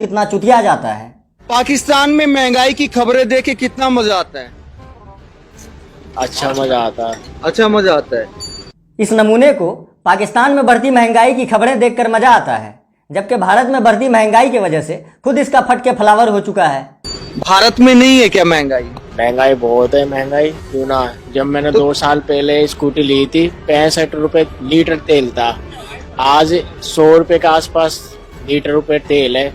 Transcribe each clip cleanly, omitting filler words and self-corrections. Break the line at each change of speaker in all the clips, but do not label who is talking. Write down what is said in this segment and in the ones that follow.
कितना चुतिया जाता है।
पाकिस्तान में महंगाई की खबरें देख के कितना मजा आता है?
अच्छा मजा आता है।
अच्छा मजा आता है।
इस नमूने को पाकिस्तान में बढ़ती महंगाई की खबरें देखकर मजा आता है, जबकि भारत में बढ़ती महंगाई की वजह से खुद इसका फट के फ्लावर हो चुका है।
भारत में नहीं है क्या महंगाई?
महंगाई बहुत है, महंगाई क्यों ना है। जब मैंने 2 साल पहले स्कूटी ली थी 65 रुपए लीटर तेल था, आज 100 रुपए के आसपास लीटर तेल है।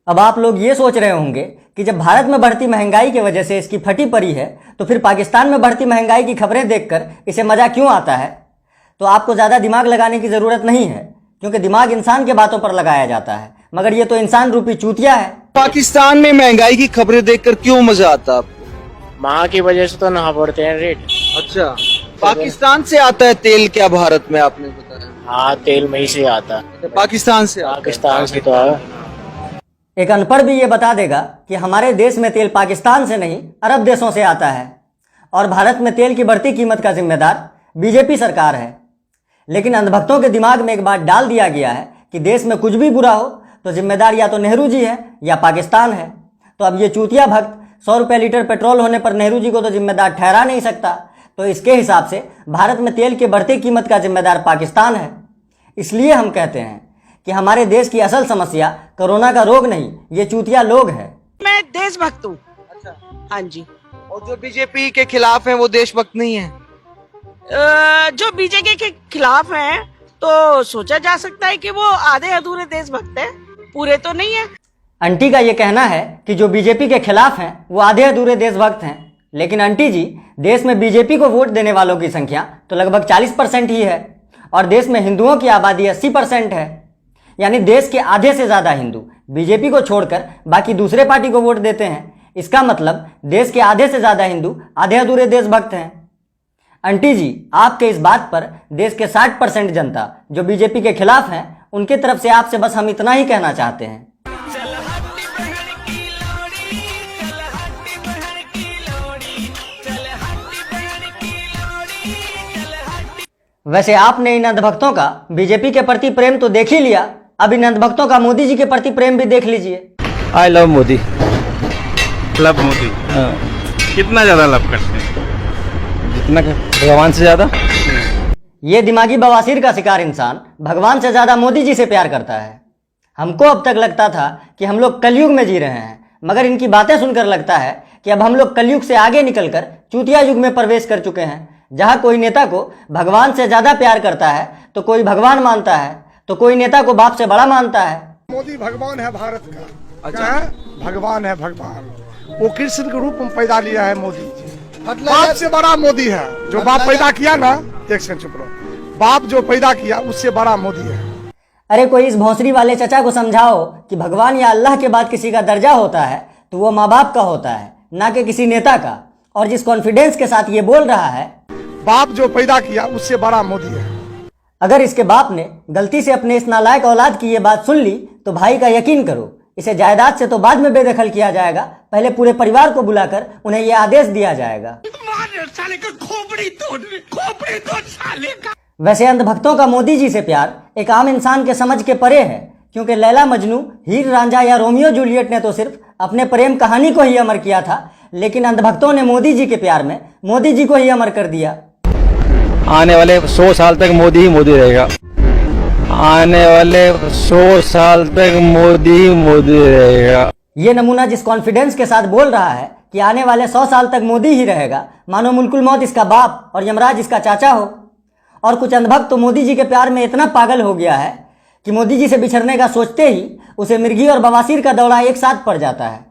अब आप लोग ये सोच रहे होंगे कि जब भारत में बढ़ती महंगाई की वजह से इसकी फटी पड़ी है तो फिर पाकिस्तान में बढ़ती महंगाई की खबरें देखकर इसे मजा क्यों आता है। तो आपको ज़्यादा दिमाग लगाने की ज़रूरत नहीं है, क्योंकि दिमाग इंसान के बातों पर लगाया जाता है, मगर ये तो इंसान रूपी चूतिया है।
पाकिस्तान में महंगाई की खबरें देखकर क्यों मजा आता है आपको?
माँ की वजह से तो ना बढ़ते हैं रेट।
अच्छा, पाकिस्तान से आता है तेल क्या भारत में? आपने बताया।
हाँ, तेल वहीं से आता है।
पाकिस्तान से
पाकिस्तान से तो है।
एक अनपढ़ भी ये बता देगा कि हमारे देश में तेल पाकिस्तान से नहीं अरब देशों से आता है और भारत में तेल की बढ़ती कीमत का जिम्मेदार बीजेपी सरकार है। लेकिन अंधभक्तों के दिमाग में एक बात डाल दिया गया है कि देश में कुछ भी बुरा हो तो जिम्मेदार या तो नेहरू जी है या पाकिस्तान है। तो अब ये चूतिया भक्त 100 रुपये लीटर पेट्रोल होने पर नेहरू जी को तो जिम्मेदार ठहरा नहीं सकता, तो इसके हिसाब से भारत में तेल की बढ़ती कीमत का जिम्मेदार पाकिस्तान है। इसलिए हम कहते हैं कि हमारे देश की असल समस्या कोरोना का रोग नहीं, ये चूतिया लोग हैं।
मैं देशभक्त हूँ।
अच्छा,
हाँ जी।
और जो बीजेपी के खिलाफ है वो देशभक्त नहीं है?
जो बीजेपी के खिलाफ हैं तो सोचा जा सकता है कि वो आधे अधूरे देशभक्त हैं, पूरे तो नहीं है।
आंटी का ये कहना है कि जो बीजेपी के खिलाफ हैं वो आधे अधूरे देशभक्त हैं, लेकिन आंटी जी, देश में बीजेपी को वोट देने वालों की संख्या तो लगभग 40% ही है और देश में हिंदुओं की आबादी 80% है। यानी देश के आधे से ज़्यादा हिंदू बीजेपी को छोड़कर बाकी दूसरे पार्टी को वोट देते हैं। इसका मतलब देश के आधे से ज़्यादा हिंदू आधे अधूरे देशभक्त हैं। आंटी जी, आपके इस बात पर देश के 60% जनता जो बीजेपी के खिलाफ हैं, उनकी तरफ से आपसे बस हम इतना ही कहना चाहते हैं। वैसे आपने इन अंधभक्तों का बीजेपी के प्रति प्रेम तो देख ही लिया, अब इन अंधभक्तों का मोदी जी के प्रति प्रेम भी देख लीजिए।
I love Modi.
Love Modi. कितना ज्यादा लव करते हैं?
जितना भगवान से ज्यादा।
ये दिमागी बवासीर का शिकार इंसान भगवान से ज्यादा मोदी जी से प्यार करता है। हमको अब तक लगता था कि हम लोग कलयुग में जी रहे हैं, मगर इनकी बातें सुनकर लगता है कि अब हम लोग कलयुग से आगे निकलकर चूतिया युग में प्रवेश कर चुके हैं, जहां कोई नेता को भगवान से ज्यादा प्यार करता है तो कोई भगवान मानता है, तो कोई नेता को बाप से बड़ा मानता है।
मोदी भगवान है भारत का। अच्छा है, भगवान है, भगवान वो कृष्ण के रूप में पैदा लिया है मोदी जी। बाप से बड़ा मोदी है। जो बाप पैदा किया ना, एक सेकंड चुप रहो, बाप जो पैदा किया उससे बड़ा मोदी है।
अरे कोई इस भौंसरी वाले चचा को समझाओ कि भगवान या अल्लाह के बाद किसी का दर्जा होता है तो वो माँ बाप का होता है, ना कि किसी नेता का। और जिस कॉन्फिडेंस के साथ ये बोल रहा है,
बाप जो पैदा किया उससे बड़ा मोदी है।
अगर इसके बाप ने गलती से अपने इस नालायक औलाद की ये बात सुन ली तो भाई का यकीन करो, इसे जायदाद से तो बाद में बेदखल किया जाएगा, पहले पूरे परिवार को बुलाकर उन्हें यह आदेश दिया जाएगा। वैसे अंधभक्तों का मोदी जी से प्यार एक आम इंसान के समझ के परे है, क्योंकि लैला मजनू, हीर रांझा या रोमियो जूलियट ने तो सिर्फ अपने प्रेम कहानी को ही अमर किया था, लेकिन अंधभक्तों ने मोदी जी के प्यार में मोदी जी को ही अमर कर दिया।
आने वाले 100 साल तक मोदी ही मोदी रहेगा। आने वाले 100 साल तक मोदी ही मोदी रहेगा।
ये नमूना जिस कॉन्फिडेंस के साथ बोल रहा है कि आने वाले 100 साल तक मोदी ही रहेगा, मानो मुल्कुल मौत इसका बाप और यमराज इसका चाचा हो। और कुछ अंधभक्त तो मोदी जी के प्यार में इतना पागल हो गया है कि मोदी जी से बिछड़ने का सोचते ही उसे मिर्गी और बवासीर का दौरा एक साथ पड़ जाता है।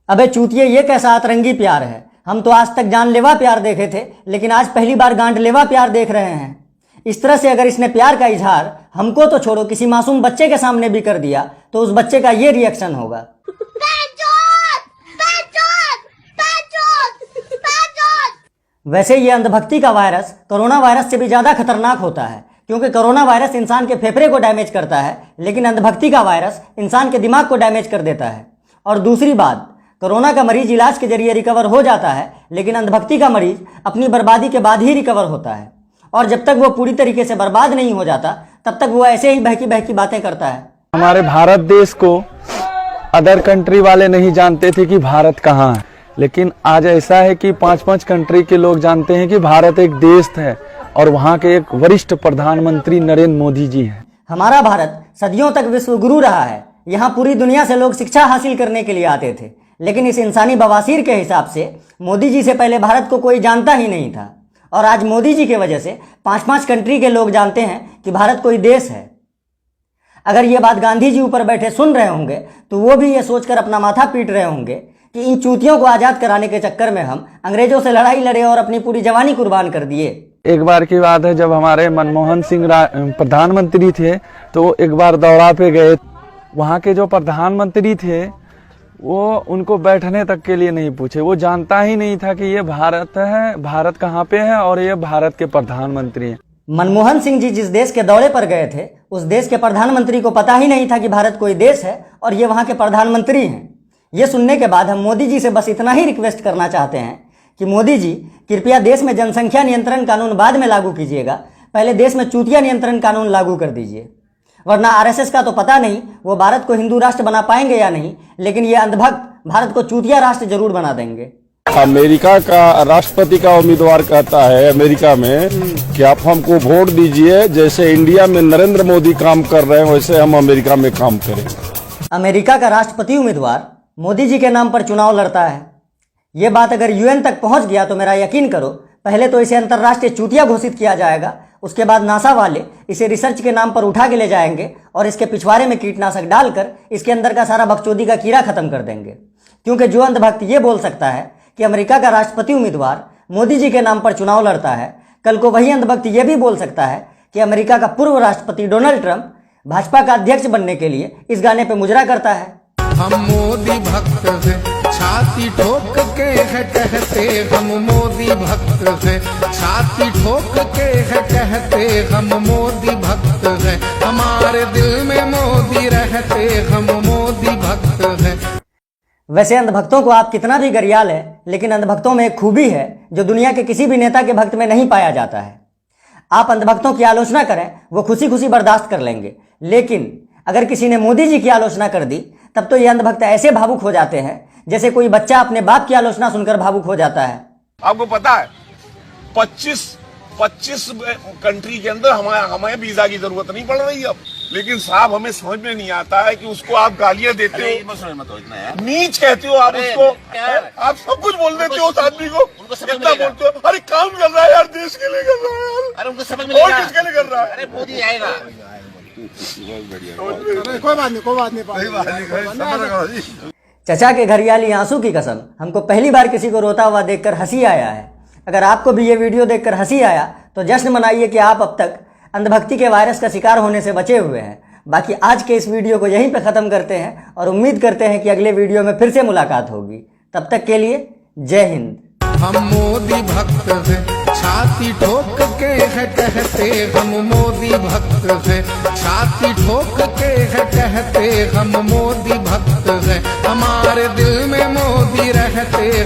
अबे चूतिए, ये कैसा अतरंगी प्यार है? हम तो आज तक जानलेवा प्यार देखे थे, लेकिन आज पहली बार गांडलेवा प्यार देख रहे हैं। इस तरह से अगर इसने प्यार का इजहार हमको तो छोड़ो किसी मासूम बच्चे के सामने भी कर दिया तो उस बच्चे का ये रिएक्शन होगा। वैसे ये अंधभक्ति का वायरस कोरोना वायरस से भी ज्यादा खतरनाक होता है, क्योंकि कोरोना वायरस इंसान के फेफड़े को डैमेज करता है, लेकिन अंधभक्ति का वायरस इंसान के दिमाग को डैमेज कर देता है। और दूसरी बात, कोरोना का मरीज इलाज के जरिए रिकवर हो जाता है, लेकिन अंधभक्ति का मरीज अपनी बर्बादी के बाद ही रिकवर होता है। और जब तक वो पूरी तरीके से बर्बाद नहीं हो जाता तब तक वो ऐसे ही बहकी बहकी बातें करता है।
हमारे भारत देश को अदर कंट्री वाले नहीं जानते थे कि भारत कहाँ है, लेकिन आज ऐसा है कि 5-5 कंट्री के लोग जानते हैं कि भारत एक देश है और वहाँ के एक वरिष्ठ प्रधानमंत्री नरेंद्र मोदी जी हैं।
हमारा भारत सदियों तक विश्व गुरु रहा है। यहाँ पूरी दुनिया से लोग शिक्षा हासिल करने के लिए आते थे, लेकिन इस इंसानी बवासीर के हिसाब से मोदी जी से पहले भारत को कोई जानता ही नहीं था। और आज मोदी जी की वजह से 5-5 कंट्री के लोग जानते हैं कि भारत कोई देश है। अगर ये बात गांधी जी ऊपर बैठे सुन रहे होंगे तो वो भी ये सोचकर अपना माथा पीट रहे होंगे कि इन चूतियों को आज़ाद कराने के चक्कर में हम अंग्रेजों से लड़ाई लड़े और अपनी पूरी जवानी कुर्बान कर दिए।
एक बार की बात है, जब हमारे मनमोहन सिंह प्रधानमंत्री थे तो एक बार दौरा पे गए। वहाँ के जो प्रधानमंत्री थे वो उनको बैठने तक के लिए नहीं पूछे। वो जानता ही नहीं था कि ये भारत है, भारत कहाँ पे है और ये भारत के प्रधानमंत्री हैं।
मनमोहन सिंह जी जिस देश के दौरे पर गए थे उस देश के प्रधानमंत्री को पता ही नहीं था कि भारत कोई देश है और ये वहाँ के प्रधानमंत्री हैं। ये सुनने के बाद हम मोदी जी से बस इतना ही रिक्वेस्ट करना चाहते हैं कि मोदी जी कृपया देश में जनसंख्या नियंत्रण कानून बाद में लागू कीजिएगा, पहले देश में चूतिया नियंत्रण कानून लागू कर दीजिए। वरना आरएसएस का तो पता नहीं वो भारत को हिंदू राष्ट्र बना पाएंगे या नहीं, लेकिन ये अंधभक्त भारत को चूतिया राष्ट्र जरूर बना देंगे।
अमेरिका का राष्ट्रपति का उम्मीदवार कहता है अमेरिका में कि आप हमको वोट दीजिए, जैसे इंडिया में नरेंद्र मोदी काम कर रहे हैं वैसे हम अमेरिका में काम करेंगे।
अमेरिका का राष्ट्रपति उम्मीदवार मोदी जी के नाम पर चुनाव लड़ता है। ये बात अगर यूएन तक पहुंच गया तो मेरा यकीन करो, पहले तो इसे अंतर्राष्ट्रीय चूतिया घोषित किया जाएगा, उसके बाद नासा वाले इसे रिसर्च के नाम पर उठा के ले जाएंगे और इसके पिछवाड़े में कीटनाशक डालकर इसके अंदर का सारा बकचोदी का कीड़ा खत्म कर देंगे। क्योंकि जो अंधभक्त ये बोल सकता है कि अमेरिका का राष्ट्रपति उम्मीदवार मोदी जी के नाम पर चुनाव लड़ता है, कल को वही अंधभक्त ये भी बोल सकता है कि अमेरिका का पूर्व राष्ट्रपति डोनाल्ड ट्रंप भाजपा का अध्यक्ष बनने के लिए इस गाने पे मुजरा करता है।
हम मोदी भक्त हैं, छाती ठोक के है कहते हम मोदी भक्त हैं, छाती ठोक के है कहते हम मोदी भक्त हैं, हमारे दिल में मोदी रहते हम मोदी भक्त हैं।
वैसे अंधभक्तों को आप कितना भी गरिया लें, लेकिन अंधभक्तों में एक खूबी है जो दुनिया के किसी भी नेता के भक्त में नहीं पाया जाता है। आप अंधभक्तों की आलोचना करें वो खुशी खुशी बर्दाश्त कर लेंगे, लेकिन अगर किसी ने मोदी जी की आलोचना कर दी तब तो ये अंधभक्त ऐसे भावुक हो जाते हैं जैसे कोई बच्चा अपने बाप की आलोचना सुनकर भावुक हो जाता है।
आपको पता है 25 कंट्री के अंदर हमें वीजा की जरूरत नहीं पड़ रही अब, लेकिन साहब हमें समझ में नहीं आता है कि उसको आप गालियां देते हो, नीच कहते हो आप उसको, आप सब कुछ बोल देते हो उस आदमी को, इतना बोलते हो। अरे काम कर रहा है यार, देश के लिए कर रहा है यार, अरे उनको समझ में और किसके लिए कर रहा है? अरे मोदी आएगा।
कोई बात नहीं।
चचा के घरियाली आंसू की कसम, हमको पहली बार किसी को रोता हुआ देखकर हंसी आया है। अगर आपको भी ये वीडियो देखकर हंसी आया तो जश्न मनाइए कि आप अब तक अंधभक्ति के वायरस का शिकार होने से बचे हुए हैं। बाकी आज के इस वीडियो को यहीं पे ख़त्म करते हैं और उम्मीद करते हैं कि अगले वीडियो में फिर से मुलाकात होगी। तब तक के लिए जय हिंद।
हम मोदी भक्त हैं, छाती ठोक के है कहते हम मोदी भक्त हैं, छाती ठोक के है कहते हम मोदी भक्त हैं, हमारे दिल में मोदी रहते।